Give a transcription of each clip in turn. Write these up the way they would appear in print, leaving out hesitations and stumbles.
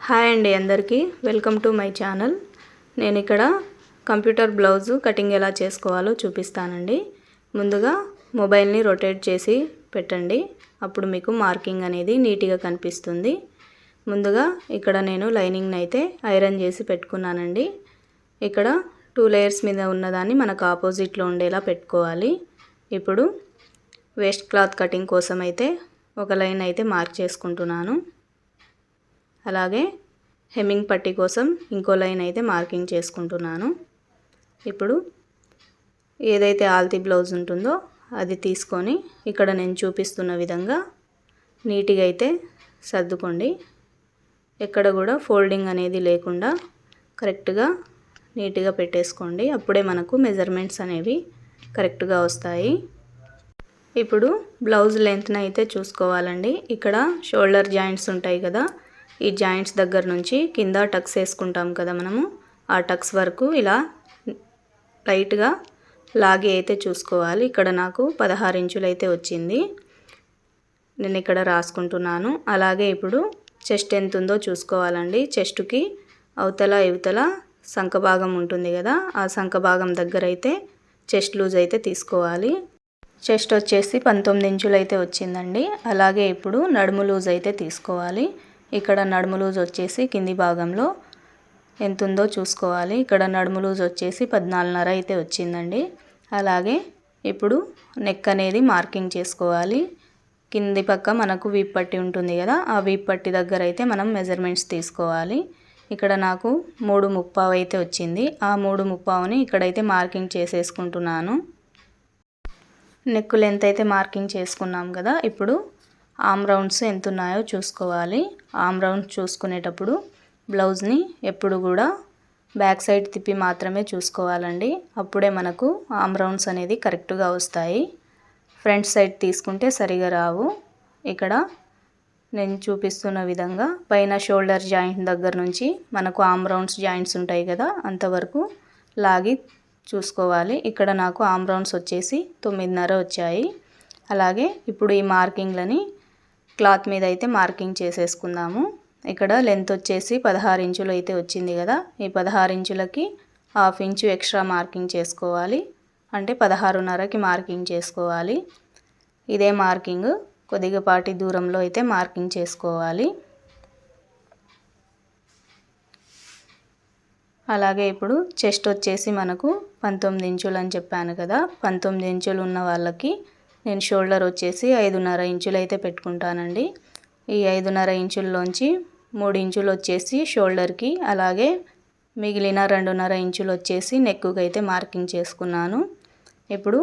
Hi అండి అందరికీ welcome to my channel. నేను ఇక్కడ కంప్యూటర్ బ్లౌజ్ కటింగ్ ఎలా చేసుకోవాలో చూపిస్తానండి. ముందుగా మొబైల్ని రొటేట్ చేసి పెట్టండి, అప్పుడు మీకు మార్కింగ్ అనేది నీట్గా కనిపిస్తుంది. ముందుగా ఇక్కడ నేను లైనింగ్ని అయితే ఐరన్ చేసి పెట్టుకున్నానండి. ఇక్కడ 2 లేయర్స్ మీద ఉన్నదాన్ని మనకు ఆపోజిట్లో ఉండేలా పెట్టుకోవాలి. ఇప్పుడు వేస్ట్ క్లాత్ కటింగ్ కోసం అయితే ఒక లైన్ అయితే మార్క్ చేసుకుంటున్నాను. అలాగే హెమ్మింగ్ పట్టీ కోసం ఇంకో లైన్ అయితే మార్కింగ్ చేసుకుంటున్నాను. ఇప్పుడు ఏదైతే ఆల్తీ బ్లౌజ్ ఉంటుందో అది తీసుకొని ఇక్కడ నేను చూపిస్తున్న విధంగా నీట్గా అయితే సర్దుకోండి. ఎక్కడ కూడా ఫోల్డింగ్ అనేది లేకుండా కరెక్ట్గా నీట్గా పెట్టేసుకోండి. అప్పుడే మనకు మెజర్మెంట్స్ అనేవి కరెక్ట్గా వస్తాయి. ఇప్పుడు బ్లౌజ్ లెంత్ని అయితే చూసుకోవాలండి. ఇక్కడ షోల్డర్ జాయింట్స్ ఉంటాయి కదా, ఈ జాయింట్స్ దగ్గర నుంచి కింద టక్స్ వేసుకుంటాం కదా మనము, ఆ టక్స్ వరకు ఇలా లైట్గా లాగి అయితే చూసుకోవాలి. ఇక్కడ నాకు 16 ఇంచులు అయితే వచ్చింది, నేను ఇక్కడ రాసుకుంటున్నాను. అలాగే ఇప్పుడు చెస్ట్ ఎంత ఉందో చూసుకోవాలండి. చెస్ట్కి అవతల ఇవతల సంఖ భాగం ఉంటుంది కదా, ఆ సంఖ భాగం దగ్గర అయితే చెస్ట్ లూజ్ అయితే తీసుకోవాలి. చెస్ట్ వచ్చేసి 19 ఇంచులు అయితే వచ్చిందండి. అలాగే ఇప్పుడు నడుము లూజ్ అయితే తీసుకోవాలి. ఇక్కడ నడుము లూజ్ వచ్చేసి కింది భాగంలో ఎంత ఉందో చూసుకోవాలి. ఇక్కడ నడుము లూజ్ వచ్చేసి 14.5 అయితే వచ్చిందండి. అలాగే ఇప్పుడు నెక్ అనేది మార్కింగ్ చేసుకోవాలి. కింది పక్క మనకు వీప్ పట్టి ఉంటుంది కదా, ఆ వీప్ పట్టి దగ్గర అయితే మనం మెజర్మెంట్స్ తీసుకోవాలి. ఇక్కడ నాకు 3.35 అయితే వచ్చింది. ఆ 3.35ని ఇక్కడైతే మార్కింగ్ చేసేసుకుంటున్నాను. నెక్ లెంత్ అయితే మార్కింగ్ చేసుకున్నాం కదా. ఇప్పుడు ఆమ్ రౌండ్స్ ఎంత ఉన్నాయో చూసుకోవాలి. ఆమ్ రౌండ్స్ చూసుకునేటప్పుడు బ్లౌజ్ని ఎప్పుడు కూడా బ్యాక్ సైడ్ తిప్పి మాత్రమే చూసుకోవాలండి. అప్పుడే మనకు ఆమ్ రౌండ్స్ అనేది కరెక్ట్గా వస్తాయి. ఫ్రంట్ సైడ్ తీసుకుంటే సరిగా రావు. ఇక్కడ నేను చూపిస్తున్న విధంగా పైన షోల్డర్ జాయింట్ దగ్గర నుంచి మనకు ఆమ్ రౌండ్స్ జాయింట్స్ ఉంటాయి కదా, అంతవరకు లాగి చూసుకోవాలి. ఇక్కడ నాకు ఆమ్ రౌండ్స్ వచ్చేసి 9.5 వచ్చాయి. అలాగే ఇప్పుడు ఈ మార్కింగ్లని క్లాత్ మీద అయితే మార్కింగ్ చేసేసుకుందాము. ఇక్కడ లెంత్ వచ్చేసి 16 ఇంచులు అయితే వచ్చింది కదా, ఈ 16 ఇంచులకి 1/2 ఇంచు ఎక్స్ట్రా మార్కింగ్ చేసుకోవాలి. అంటే 16.5కి మార్కింగ్ చేసుకోవాలి. ఇదే మార్కింగ్ కొద్దిగాపాటి దూరంలో అయితే మార్కింగ్ చేసుకోవాలి. అలాగే ఇప్పుడు చెస్ట్ వచ్చేసి మనకు 19 ఇంచులు అని చెప్పాను కదా, 19 ఇంచులు ఉన్న వాళ్ళకి నేను షోల్డర్ వచ్చేసి 5.5 ఇంచులు అయితే పెట్టుకుంటానండి. ఈ 5.5 ఇంచుల్లోంచి 3 ఇంచులు వచ్చేసి షోల్డర్కి, అలాగే మిగిలిన 2.5 ఇంచులు వచ్చేసి నెక్కి అయితే మార్కింగ్ చేసుకున్నాను. ఇప్పుడు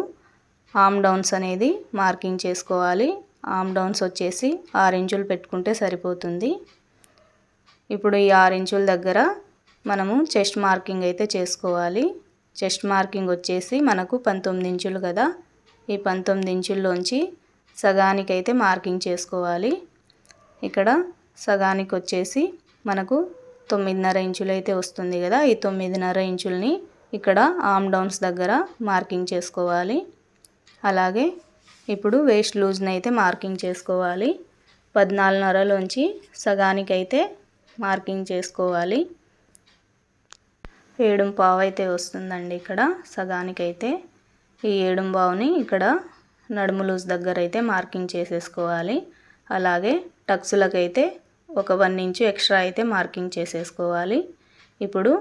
ఆమ్ డౌన్స్ అనేది మార్కింగ్ చేసుకోవాలి. ఆమ్ డౌన్స్ వచ్చేసి 6 ఇంచులు పెట్టుకుంటే సరిపోతుంది. ఇప్పుడు ఈ 6 ఇంచుల దగ్గర మనము చెస్ట్ మార్కింగ్ అయితే చేసుకోవాలి. చెస్ట్ మార్కింగ్ వచ్చేసి మనకు 19 ఇంచులు కదా, ఈ 19 ఇంచుల్లోంచి సగానికి అయితే మార్కింగ్ చేసుకోవాలి. ఇక్కడ సగానికి వచ్చేసి మనకు 9.5 ఇంచులు అయితే వస్తుంది కదా, ఈ 9.5 ఇంచుల్ని ఇక్కడ ఆమ్ డౌన్స్ దగ్గర మార్కింగ్ చేసుకోవాలి. అలాగే ఇప్పుడు వేస్ట్ లూజ్ని అయితే మార్కింగ్ చేసుకోవాలి. 14.5లోంచి సగానికి అయితే మార్కింగ్ చేసుకోవాలి. 7.5 అయితే వస్తుందండి ఇక్కడ సగానికైతే. ఈ 7.5ని ఇక్కడ నడుము లూజ్ దగ్గర అయితే మార్కింగ్ చేసేసుకోవాలి. అలాగే టక్సులకైతే ఒక 1 ఇంచు ఎక్స్ట్రా అయితే మార్కింగ్ చేసేసుకోవాలి. ఇప్పుడు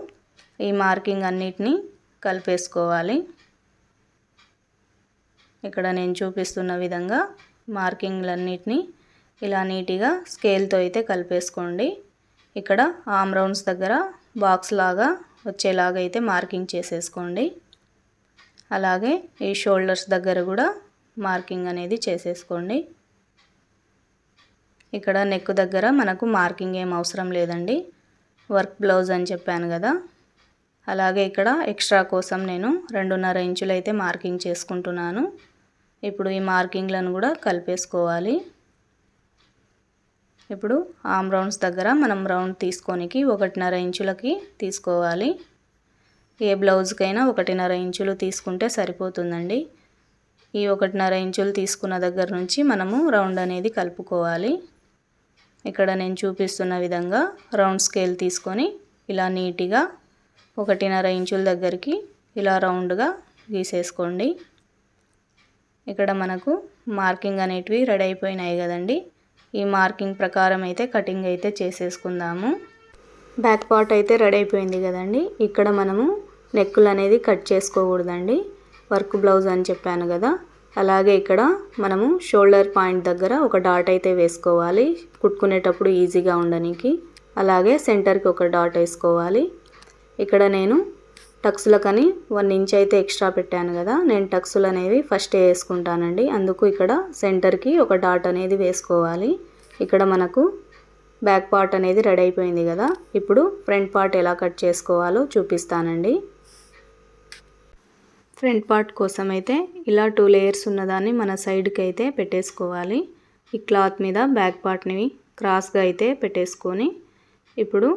ఈ మార్కింగ్ అన్నిటినీ కలిపేసుకోవాలి. ఇక్కడ నేను చూపిస్తున్న విధంగా మార్కింగ్లన్నిటినీ ఇలా నీట్గా స్కేల్తో అయితే కలిపేసుకోండి. ఇక్కడ ఆమ్ రౌండ్స్ దగ్గర బాక్స్ లాగా వచ్చేలాగా అయితే మార్కింగ్ చేసేసుకోండి. అలాగే ఈ షోల్డర్స్ దగ్గర కూడా మార్కింగ్ అనేది చేసేసుకోండి. ఇక్కడ నెక్ దగ్గర మనకు మార్కింగ్ ఏం అవసరం లేదండి, వర్క్ బ్లౌజ్ అని చెప్పాను కదా. అలాగే ఇక్కడ ఎక్స్ట్రా కోసం నేను 2.5 ఇంచులు అయితే మార్కింగ్ చేసుకుంటున్నాను. ఇప్పుడు ఈ మార్కింగ్లను కూడా కలిపేసుకోవాలి. ఇప్పుడు ఆమ్ రౌండ్స్ దగ్గర మనం రౌండ్ తీసుకోనికి 1.5 ఇంచులకి తీసుకోవాలి. ఏ బ్లౌజ్కైనా 1.5 ఇంచులు తీసుకుంటే సరిపోతుందండి. ఈ 1.5 ఇంచులు తీసుకున్న దగ్గర నుంచి మనము రౌండ్ అనేది కలుపుకోవాలి. ఇక్కడ నేను చూపిస్తున్న విధంగా రౌండ్ స్కేల్ తీసుకొని ఇలా నీట్గా 1.5 ఇంచుల దగ్గరికి ఇలా రౌండ్గా గీసేసుకోండి. ఇక్కడ మనకు మార్కింగ్ అనేటివి రెడీ అయిపోయినాయి కదండి. ఈ మార్కింగ్ ప్రకారం అయితే కటింగ్ అయితే చేసేసుకుందాము. బ్యాక్ పార్ట్ అయితే రెడీ అయిపోయింది కదండి. ఇక్కడ మనము నెక్కులు అనేది కట్ చేసుకోకూడదండి, వర్క్ బ్లౌజ్ అని చెప్పాను కదా. అలాగే ఇక్కడ మనము షోల్డర్ పాయింట్ దగ్గర ఒక డాట్ అయితే వేసుకోవాలి, కుట్టుకునేటప్పుడు ఈజీగా ఉండడానికి. అలాగే సెంటర్కి ఒక డాట్ వేసుకోవాలి. ఇక్కడ నేను టక్స్లకని 1 ఇంచ్ అయితే ఎక్స్ట్రా పెట్టాను కదా. నేను టక్స్లు అనేవి ఫస్ట్ వేసుకుంటానండి, అందుకు ఇక్కడ సెంటర్కి ఒక డాట్ అనేది వేసుకోవాలి. ఇక్కడ మనకు బ్యాక్ పార్ట్ అనేది రెడీ అయిపోయింది కదా. ఇప్పుడు ఫ్రంట్ పార్ట్ ఎలా కట్ చేసుకోవాలో చూపిస్తానండి. ఫ్రంట్ పార్ట్ కోసం అయితే ఇలా 2 లేయర్స్ ఉన్నదాన్ని మన సైడ్కి అయితే పెట్టేసుకోవాలి. ఈ క్లాత్ మీద బ్యాక్ పార్ట్ని క్రాస్గా అయితే పెట్టేసుకొని ఇప్పుడు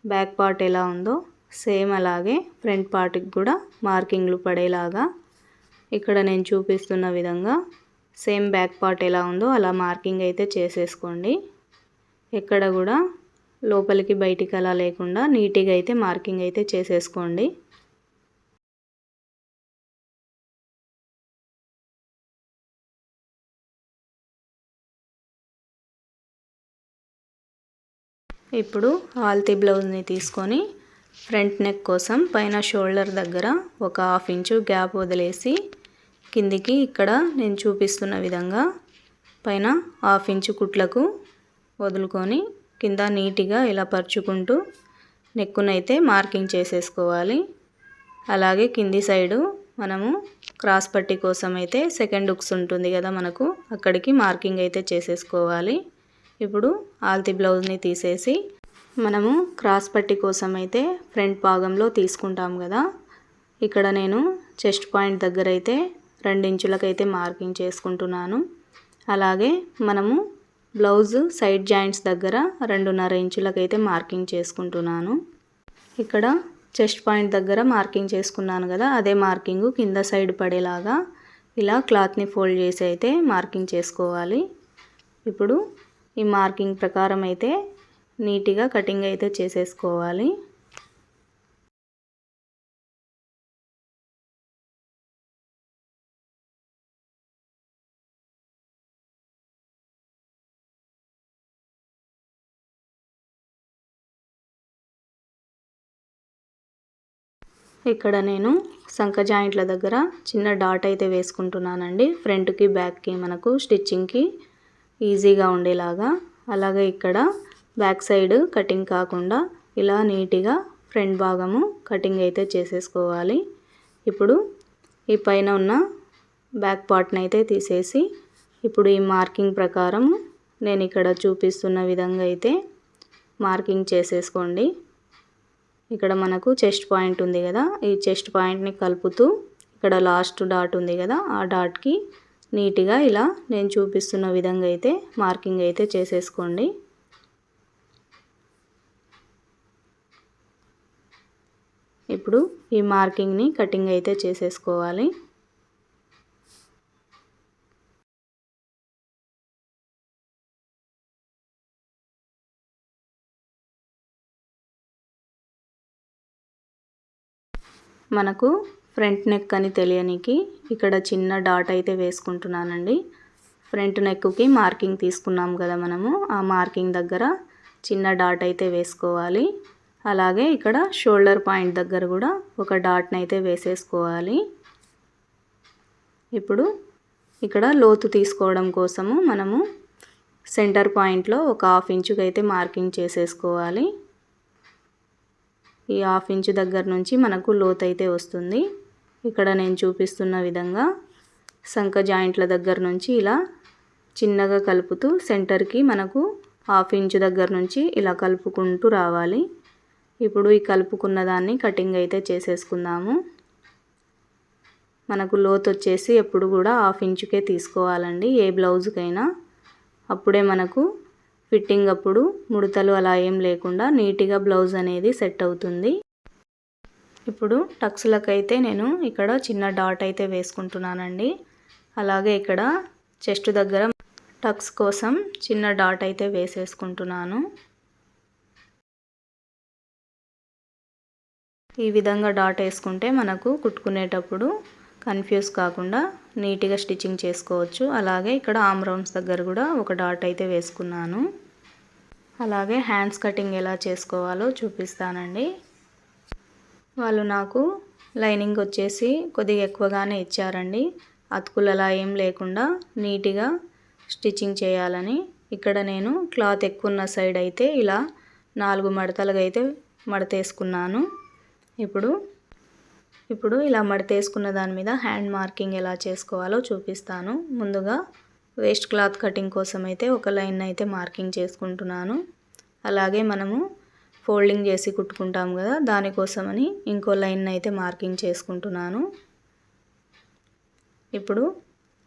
బ్యాక్ పార్ట్ ఎలా ఉందో సేమ్ అలాగే ఫ్రంట్ పార్ట్కి కూడా మార్కింగ్లు పడేలాగా ఇక్కడ నేను చూపిస్తున్న విధంగా సేమ్ బ్యాక్ పార్ట్ ఎలా ఉందో అలా మార్కింగ్ అయితే చేసేసుకోండి. ఎక్కడ కూడా లోపలికి బయటికి అలా లేకుండా నీట్గా అయితే మార్కింగ్ అయితే చేసేసుకోండి. ఇప్పుడు ఆల్తీ బ్లౌజ్ని తీసుకొని ఫ్రంట్ నెక్ కోసం పైన షోల్డర్ దగ్గర ఒక 1/2 ఇంచు గ్యాప్ వదిలేసి కిందికి ఇక్కడ నేను చూపిస్తున్న విధంగా పైన 1/2 ఇంచు కుట్లకు వదులుకొని కింద నీట్గా ఇలా పరుచుకుంటూ నెక్కునైతే మార్కింగ్ చేసేసుకోవాలి. అలాగే కింది సైడు మనము క్రాస్ పట్టీ కోసం అయితే సెకండ్ హుక్స్ ఉంటుంది కదా మనకు, అక్కడికి మార్కింగ్ అయితే చేసేసుకోవాలి. ఇప్పుడు ఆల్తీ బ్లౌజ్ని తీసేసి మనము క్రాస్ పట్టీ కోసం అయితే ఫ్రంట్ భాగంలో తీసుకుంటాం కదా. ఇక్కడ నేను చెస్ట్ పాయింట్ దగ్గర అయితే 2 ఇంచులకైతే మార్కింగ్ చేసుకుంటున్నాను. అలాగే మనము బ్లౌజ్ సైడ్ జాయింట్స్ దగ్గర 2.5 ఇంచులకైతే మార్కింగ్ చేసుకుంటున్నాను. ఇక్కడ చెస్ట్ పాయింట్ దగ్గర మార్కింగ్ చేసుకున్నాను కదా, అదే మార్కింగ్ కింద సైడ్ పడేలాగా ఇలా క్లాత్ని ఫోల్డ్ చేసి అయితే మార్కింగ్ చేసుకోవాలి. ఇప్పుడు ఈ మార్కింగ్ ప్రకారం అయితే నీట్గా కటింగ్ అయితే చేసేసుకోవాలి. ఇక్కడ నేను సంక జాయింట్ల దగ్గర చిన్న డాట్ అయితే వేసుకుంటున్నానండి, ఫ్రంట్కి బ్యాక్కి మనకు స్టిచ్చింగ్కి ఈజీగా ఉండేలాగా. అలాగే ఇక్కడ బ్యాక్ సైడ్ కటింగ్ కాకుండా ఇలా నీట్గా ఫ్రంట్ భాగము కటింగ్ అయితే చేసేసుకోవాలి. ఇప్పుడు ఈ పైన ఉన్న బ్యాక్ పార్ట్ని అయితే తీసేసి ఇప్పుడు ఈ మార్కింగ్ ప్రకారం నేను ఇక్కడ చూపిస్తున్న విధంగా అయితే మార్కింగ్ చేసేసుకోండి. ఇక్కడ మనకు చెస్ట్ పాయింట్ ఉంది కదా, ఈ చెస్ట్ పాయింట్ని కలుపుతూ ఇక్కడ లాస్ట్ డాట్ ఉంది కదా, ఆ డాట్కి నీట్గా ఇలా నేను చూపిస్తున్న విధంగా అయితే మార్కింగ్ అయితే చేసేసుకోండి. ఇప్పుడు ఈ మార్కింగ్ని కటింగ్ అయితే చేసేసుకోవాలి. మనకు ఫ్రంట్ నెక్ అని తెలియనికి ఇక్కడ చిన్న డాట్ అయితే వేసుకుంటున్నానండి. ఫ్రంట్ నెక్కి మార్కింగ్ తీసుకున్నాం కదా మనము, ఆ మార్కింగ్ దగ్గర చిన్న డాట్ అయితే వేసుకోవాలి. అలాగే ఇక్కడ షోల్డర్ పాయింట్ దగ్గర కూడా ఒక డాట్ని అయితే వేసేసుకోవాలి. ఇప్పుడు ఇక్కడ లోతు తీసుకోవడం కోసము మనము సెంటర్ పాయింట్లో ఒక 1/2 ఇంచుకి అయితే మార్కింగ్ చేసేసుకోవాలి. ఈ 1/2 ఇంచు దగ్గర నుంచి మనకు లోతు అయితే వస్తుంది. ఇక్కడ నేను చూపిస్తున్న విధంగా సంక జాయింట్ల దగ్గర నుంచి ఇలా చిన్నగా కలుపుతూ సెంటర్కి మనకు 1/2 ఇంచు దగ్గర నుంచి ఇలా కలుపుకుంటూ రావాలి. ఇప్పుడు ఈ కలుపుకున్న దాన్ని కటింగ్ అయితే చేసేసుకుందాము. మనకు లోతు వచ్చేసి ఎప్పుడు కూడా 1/2 ఇంచుకే తీసుకోవాలండి ఏ బ్లౌజ్కైనా, అప్పుడే మనకు ఫిట్టింగ్ అప్పుడు ముడతలు అలా ఏం లేకుండా నీట్గా బ్లౌజ్ అనేది సెట్ అవుతుంది. ఇప్పుడు టక్స్లకైతే నేను ఇక్కడ చిన్న డాట్ అయితే వేసుకుంటున్నానండి. అలాగే ఇక్కడ చెస్ట్ దగ్గర టక్స్ కోసం చిన్న డాట్ అయితే వేసేసుకుంటున్నాను. ఈ విధంగా డాట్ వేసుకుంటే మనకు కుట్టుకునేటప్పుడు కన్ఫ్యూజ్ కాకుండా నీట్గా స్టిచ్చింగ్ చేసుకోవచ్చు. అలాగే ఇక్కడ ఆర్మ్ రౌండ్స్ దగ్గర కూడా ఒక డాట్ అయితే వేసుకున్నాను. అలాగే హ్యాండ్స్ కటింగ్ ఎలా చేసుకోవాలో చూపిస్తానండి. వాళ్ళు నాకు లైనింగ్ వచ్చేసి కొద్దిగా ఎక్కువగానే ఇచ్చారండి. అతుకులు అలా ఏం లేకుండా నీట్గా స్టిచ్చింగ్ చేయాలని. ఇక్కడ నేను క్లాత్ ఎక్కువ ఉన్న సైడ్ అయితే ఇలా 4 మడతలుగా అయితే మడతేసుకున్నాను. ఇప్పుడు ఇలా మడతేసుకున్న దాని మీద హ్యాండ్ మార్కింగ్ ఎలా చేసుకోవాలో చూపిస్తాను. ముందుగా వేస్ట్ క్లాత్ కటింగ్ కోసం అయితే ఒక లైన్ అయితే మార్కింగ్ చేసుకుంటున్నాను. అలాగే మనము ఫోల్డింగ్ చేసి కుట్టుకుంటాం కదా, దానికోసమని ఇంకో లైన్ అయితే మార్కింగ్ చేసుకుంటున్నాను. ఇప్పుడు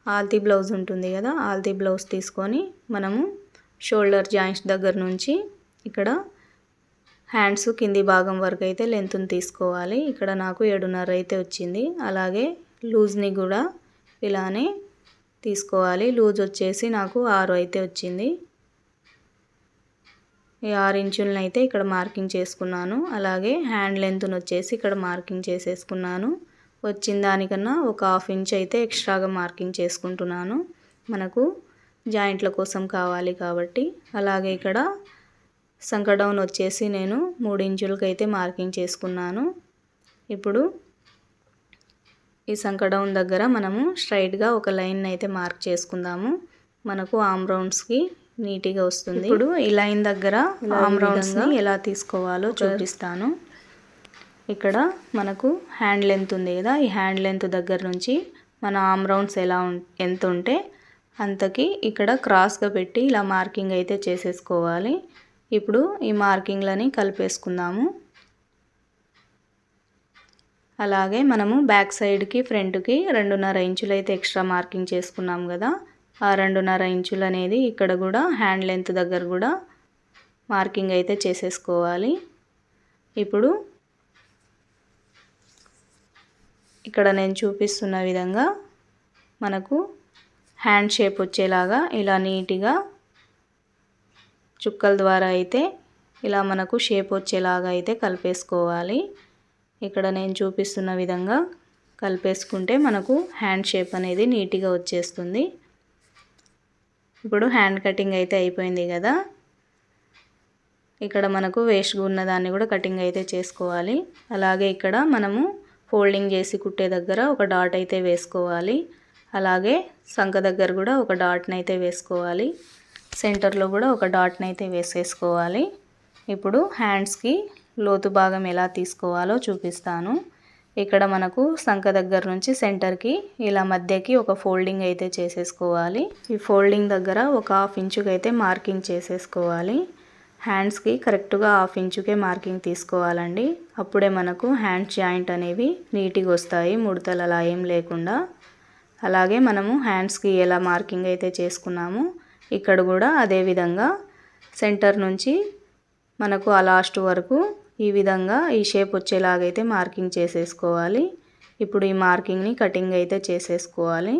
ఆల్తీ బ్లౌజ్ ఉంటుంది కదా, ఆల్తీ బ్లౌజ్ తీసుకొని మనము షోల్డర్ జాయింట్స్ దగ్గర నుంచి ఇక్కడ హ్యాండ్స్ కింది భాగం వరకు అయితే లెంత్ని తీసుకోవాలి. ఇక్కడ నాకు 7.5 అయితే వచ్చింది. అలాగే లూజ్ని కూడా ఇలానే తీసుకోవాలి. లూజ్ వచ్చేసి నాకు 6 అయితే వచ్చింది. ఈ 6 ఇంచులను అయితే ఇక్కడ మార్కింగ్ చేసుకున్నాను. అలాగే హ్యాండ్ లెంత్ను వచ్చేసి ఇక్కడ మార్కింగ్ చేసేసుకున్నాను. వచ్చిన దానికన్నా ఒక 1/2 ఇంచ్ అయితే ఎక్స్ట్రాగా మార్కింగ్ చేసుకుంటున్నాను, మనకు జాయింట్ల కోసం కావాలి కాబట్టి. అలాగే ఇక్కడ సంక డౌన్ వచ్చేసి నేను 3 ఇంచులకి అయితే మార్కింగ్ చేసుకున్నాను. ఇప్పుడు ఈ సంక డౌన్ దగ్గర మనము స్ట్రైట్గా ఒక లైన్ అయితే మార్క్ చేసుకుందాము. మనకు ఆర్మ్ రౌండ్స్కి నీట్గా వస్తుంది. ఇప్పుడు ఈ లైన్ దగ్గర ఆర్మ్ రౌండ్స్ని ఎలా తీసుకోవాలో చూపిస్తాను. ఇక్కడ మనకు హ్యాండ్ లెంత్ ఉంది కదా, ఈ హ్యాండ్ లెంత్ దగ్గర నుంచి మన ఆర్మ్ రౌండ్స్ ఎంత ఉంటే అంతకి ఇక్కడ క్రాస్గా పెట్టి ఇలా మార్కింగ్ అయితే చేసేసుకోవాలి. ఇప్పుడు ఈ మార్కింగ్లని కలిపేసుకుందాము. అలాగే మనము బ్యాక్ సైడ్కి ఫ్రంట్కి 2.5 ఇంచులు అయితే ఎక్స్ట్రా మార్కింగ్ చేసుకున్నాం కదా, ఆ 2.5 ఇంచులు అనేది ఇక్కడ కూడా హ్యాండ్ లెంత్ దగ్గర కూడా మార్కింగ్ అయితే చేసేసుకోవాలి. ఇప్పుడు ఇక్కడ నేను చూపిస్తున్న విధంగా మనకు హ్యాండ్ షేప్ వచ్చేలాగా ఇలా నీట్గా చుక్కల ద్వారా అయితే ఇలా మనకు షేప్ వచ్చేలాగా అయితే కలిపేసుకోవాలి. ఇక్కడ నేను చూపిస్తున్న విధంగా కలిపేసుకుంటే మనకు హ్యాండ్ షేప్ అనేది నీట్గా వచ్చేస్తుంది. ఇప్పుడు హ్యాండ్ కటింగ్ అయితే అయిపోయింది కదా, ఇక్కడ మనకు వేస్ట్గా ఉన్న దాన్ని కూడా కటింగ్ అయితే చేసుకోవాలి. అలాగే ఇక్కడ మనము ఫోల్డింగ్ చేసి కుట్టే దగ్గర ఒక డాట్ అయితే వేసుకోవాలి. అలాగే సంక దగ్గర కూడా ఒక డాట్ని అయితే వేసుకోవాలి. సెంటర్లో కూడా ఒక డాట్ని అయితే వేసేసుకోవాలి. ఇప్పుడు హ్యాండ్స్కి లోతు భాగం ఎలా తీసుకోవాలో చూపిస్తాను. ఇక్కడ మనకు సంక దగ్గర నుంచి సెంటర్కి ఇలా మధ్యకి ఒక ఫోల్డింగ్ అయితే చేసేసుకోవాలి. ఈ ఫోల్డింగ్ దగ్గర ఒక 1/2 ఇంచుకి అయితే మార్కింగ్ చేసేసుకోవాలి. హ్యాండ్స్కి కరెక్ట్గా 1/2 ఇంచుకే మార్కింగ్ తీసుకోవాలండి. అప్పుడే మనకు హ్యాండ్ జాయింట్ అనేవి నీట్గా వస్తాయి, ముడతలు అలా ఏం లేకుండా. అలాగే మనము హ్యాండ్స్కి ఎలా మార్కింగ్ అయితే చేసుకున్నాము ఇక్కడ కూడా అదే విధంగా సెంటర్ నుంచి మనకు ఆ లాస్ట్ వరకు ఈ విధంగా ఈ షేప్ వచ్చేలాగైతే మార్కింగ్ చేసేసుకోవాలి. ఇప్పుడు ఈ మార్కింగ్ని కటింగ్ అయితే చేసేసుకోవాలి.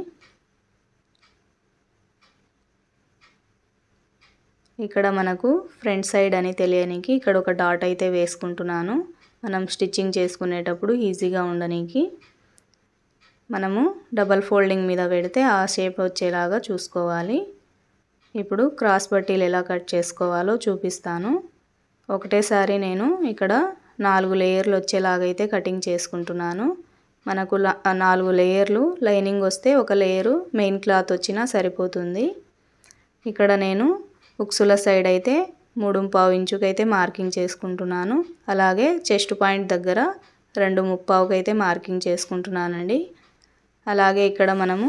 ఇక్కడ మనకు ఫ్రంట్ సైడ్ అని తెలియనికి ఇక్కడ ఒక డాట్ అయితే వేసుకుంటున్నాను. మనం స్టిచ్చింగ్ చేసుకునేటప్పుడు ఈజీగా ఉండడానికి. మనము డబల్ ఫోల్డింగ్ మీద పెడితే ఆ షేప్ వచ్చేలాగా చూసుకోవాలి. ఇప్పుడు క్రాస్ పట్టీలు ఎలా కట్ చేసుకోవాలో చూపిస్తాను. ఒకటేసారి నేను ఇక్కడ 4 లేయర్లు వచ్చేలాగైతే కటింగ్ చేసుకుంటున్నాను. మనకు 4 లేయర్లు లైనింగ్ వస్తే ఒక లేయరు మెయిన్ క్లాత్ వచ్చినా సరిపోతుంది. ఇక్కడ నేను ఉక్సుల సైడ్ అయితే 3.25 ఇంచుకి అయితే మార్కింగ్ చేసుకుంటున్నాను. అలాగే చెస్ట్ పాయింట్ దగ్గర 2.35కి అయితే మార్కింగ్ చేసుకుంటున్నానండి. అలాగే ఇక్కడ మనము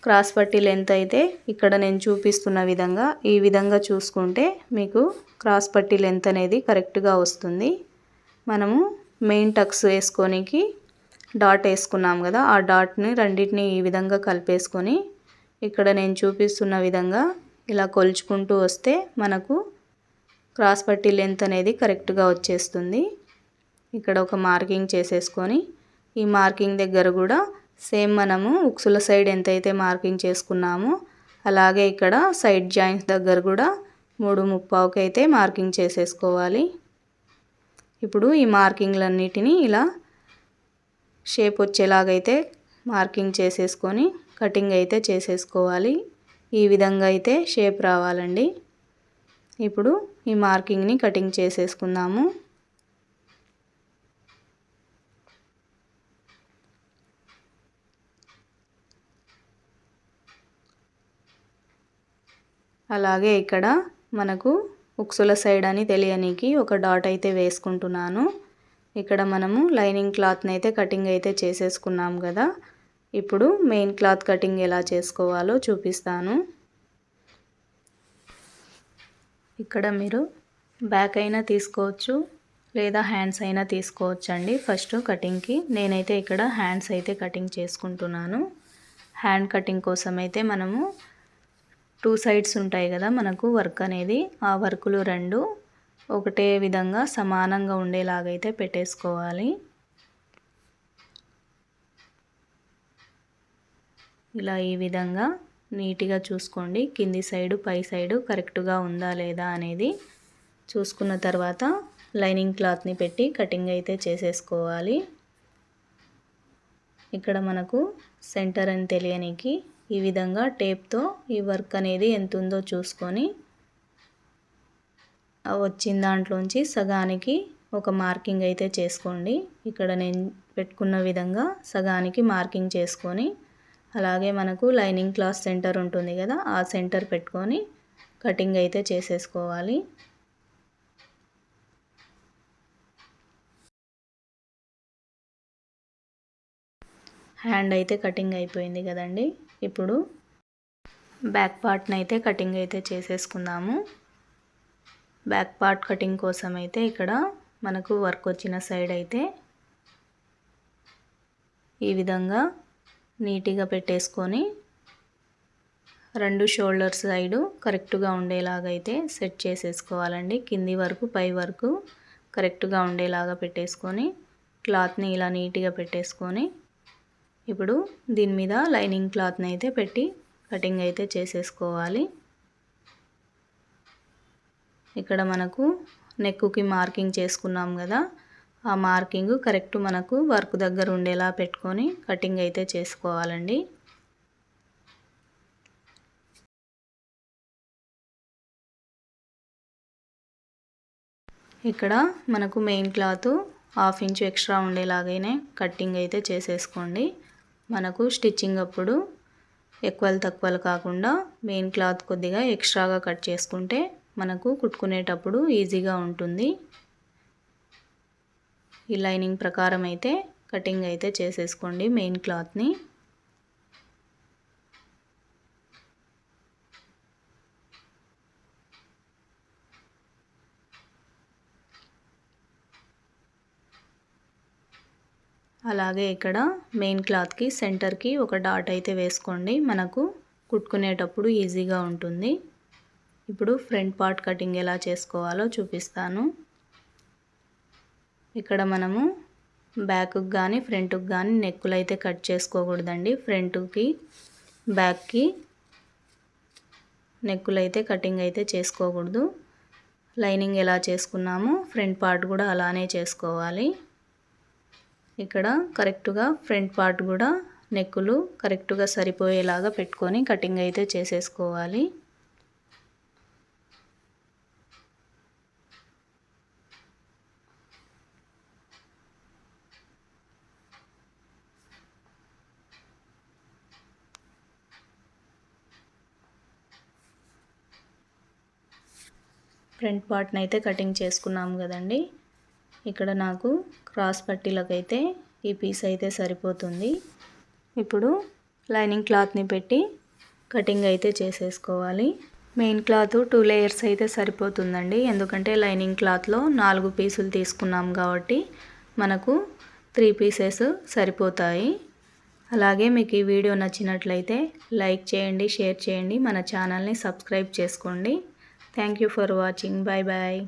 క్రాస్ పట్టీ లెంత్ అయితే ఇక్కడ నేను చూపిస్తున్న విధంగా ఈ విధంగా చూసుకుంటే మీకు క్రాస్ పట్టీ లెంత్ అనేది కరెక్ట్గా వస్తుంది. మనము మెయిన్ టక్స్ వేసుకోనికి డాట్ వేసుకున్నాం కదా, ఆ డాట్ని రెండింటిని ఈ విధంగా కలిపేసుకొని ఇక్కడ నేను చూపిస్తున్న విధంగా ఇలా కొలుచుకుంటూ వస్తే మనకు క్రాస్ పట్టీ లెంత్ అనేది కరెక్ట్గా వచ్చేస్తుంది. ఇక్కడ ఒక మార్కింగ్ చేసేసుకొని ఈ మార్కింగ్ దగ్గర కూడా సేమ్ మనము ఉక్సుల సైడ్ ఎంతైతే మార్కింగ్ చేసుకున్నామో అలాగే ఇక్కడ సైడ్ జాయింట్స్ దగ్గర కూడా 3:15కి అయితే మార్కింగ్ చేసేసుకోవాలి. ఇప్పుడు ఈ మార్కింగ్లన్నిటినీ ఇలా షేప్ వచ్చేలాగైతే మార్కింగ్ చేసేసుకొని కటింగ్ అయితే చేసేసుకోవాలి. ఈ విధంగా అయితే షేప్ రావాలండి. ఇప్పుడు ఈ మార్కింగ్ని కటింగ్ చేసేసుకుందాము. అలాగే ఇక్కడ మనకు ఉక్సుల సైడ్ అని తెలియనికి ఒక డాట్ అయితే వేసుకుంటున్నాను. ఇక్కడ మనము లైనింగ్ క్లాత్ని అయితే కటింగ్ అయితే చేసేసుకున్నాం కదా. ఇప్పుడు మెయిన్ క్లాత్ కటింగ్ ఎలా చేసుకోవాలో చూపిస్తాను. ఇక్కడ మీరు బ్యాక్ అయినా తీసుకోవచ్చు లేదా హ్యాండ్స్ అయినా తీసుకోవచ్చు అండి. ఫస్ట్ కటింగ్కి నేనైతే ఇక్కడ హ్యాండ్స్ అయితే కటింగ్ చేసుకుంటున్నాను. హ్యాండ్ కటింగ్ కోసం అయితే మనము 2 సైడ్స్ ఉంటాయి కదా మనకు వర్క్ అనేది, ఆ వర్కులు 2 ఒకటే విధంగా సమానంగా ఉండేలాగైతే పెట్టేసుకోవాలి. ఇలా ఈ విధంగా నీట్గా చూసుకోండి. కింది సైడు పై సైడు కరెక్ట్గా ఉందా లేదా అనేది చూసుకున్న తర్వాత లైనింగ్ క్లాత్ని పెట్టి కటింగ్ అయితే చేసేసుకోవాలి. ఇక్కడ మనకు సెంటర్ అని తెలియనికి ఈ విధంగా టేప్తో ఈ వర్క్ అనేది ఎంత ఉందో చూసుకొని వచ్చిన దాంట్లోంచి సగానికి ఒక మార్కింగ్ అయితే చేసుకోండి. ఇక్కడ నేను పెట్టుకున్న విధంగా సగానికి మార్కింగ్ చేసుకొని అలాగే మనకు లైనింగ్ క్లాత్ సెంటర్ ఉంటుంది కదా, ఆ సెంటర్ పెట్టుకొని కటింగ్ అయితే చేసేసుకోవాలి. హ్యాండ్ అయితే కటింగ్ అయిపోయింది కదండి. ఇప్పుడు బ్యాక్ పార్ట్ని అయితే కటింగ్ అయితే చేసేసుకుందాము. బ్యాక్ పార్ట్ కటింగ్ కోసం అయితే ఇక్కడ మనకు వర్క్ వచ్చిన సైడ్ అయితే ఈ విధంగా నీట్గా పెట్టేసుకొని 2 షోల్డర్ సైడు కరెక్ట్గా ఉండేలాగైతే సెట్ చేసేసుకోవాలండి. కింది వరకు పై వరకు కరెక్ట్గా ఉండేలాగా పెట్టేసుకొని క్లాత్ని ఇలా నీట్గా పెట్టేసుకొని ఇప్పుడు దీని మీద లైనింగ్ క్లాత్ని అయితే పెట్టి కటింగ్ అయితే చేసేసుకోవాలి. ఇక్కడ మనకు నెక్కుకి మార్కింగ్ చేసుకున్నాం కదా, ఆ మార్కింగ్ కరెక్ట్ మనకు వర్క్ దగ్గర ఉండేలా పెట్టుకొని కటింగ్ అయితే చేసుకోవాలండి. ఇక్కడ మనకు మెయిన్ క్లాత్ 1/2 ఇంచు ఎక్స్ట్రా ఉండేలాగానే కటింగ్ అయితే చేసేసుకోండి. మనకు స్టిచ్చింగ్ అప్పుడు ఎక్కువలు తక్కువలు కాకుండా మెయిన్ క్లాత్ కొద్దిగా ఎక్స్ట్రాగా కట్ చేసుకుంటే మనకు కుట్టుకునేటప్పుడు ఈజీగా ఉంటుంది. ఈ లైనింగ్ ప్రకారం అయితే కటింగ్ అయితే చేసేసుకోండి మెయిన్ క్లాత్ని. అలాగే ఇక్కడ మెయిన్ క్లాత్కి సెంటర్కి ఒక డాట్ అయితే వేసుకోండి, మనకు కుట్టుకునేటప్పుడు ఈజీగా ఉంటుంది. ఇప్పుడు ఫ్రంట్ పార్ట్ కటింగ్ ఎలా చేసుకోవాలో చూపిస్తాను. ఇక్కడ మనము బ్యాక్కి కానీ ఫ్రంట్కి కానీ నెక్కులు అయితే కట్ చేసుకోకూడదండి. ఫ్రంట్కి బ్యాక్కి నెక్కులు అయితే కటింగ్ అయితే చేసుకోకూడదు. లైనింగ్ ఎలా చేసుకున్నామో ఫ్రంట్ పార్ట్ కూడా అలానే చేసుకోవాలి. ఇక్కడ కరెక్ట్గా ఫ్రంట్ పార్ట్ కూడా నెక్కులు కరెక్ట్గా సరిపోయేలాగా పెట్టుకొని కటింగ్ అయితే చేసేసుకోవాలి. ఫ్రంట్ పార్ట్ని అయితే కటింగ్ చేసుకున్నాము కదండి. ఇక్కడ నాకు క్రాస్ పట్టీలకైతే ఈ పీస్ అయితే సరిపోతుంది. ఇప్పుడు లైనింగ్ క్లాత్ని పెట్టి కటింగ్ అయితే చేసేసుకోవాలి. మెయిన్ క్లాత్ 2 లేయర్స్ అయితే సరిపోతుందండి, ఎందుకంటే లైనింగ్ క్లాత్లో 4 పీసులు తీసుకున్నాం కాబట్టి మనకు 3 పీసెస్ సరిపోతాయి. అలాగే మీకు ఈ వీడియో నచ్చినట్లయితే లైక్ చేయండి, షేర్ చేయండి, మన ఛానల్ని సబ్స్క్రైబ్ చేసుకోండి. Thank you for watching. Bye bye.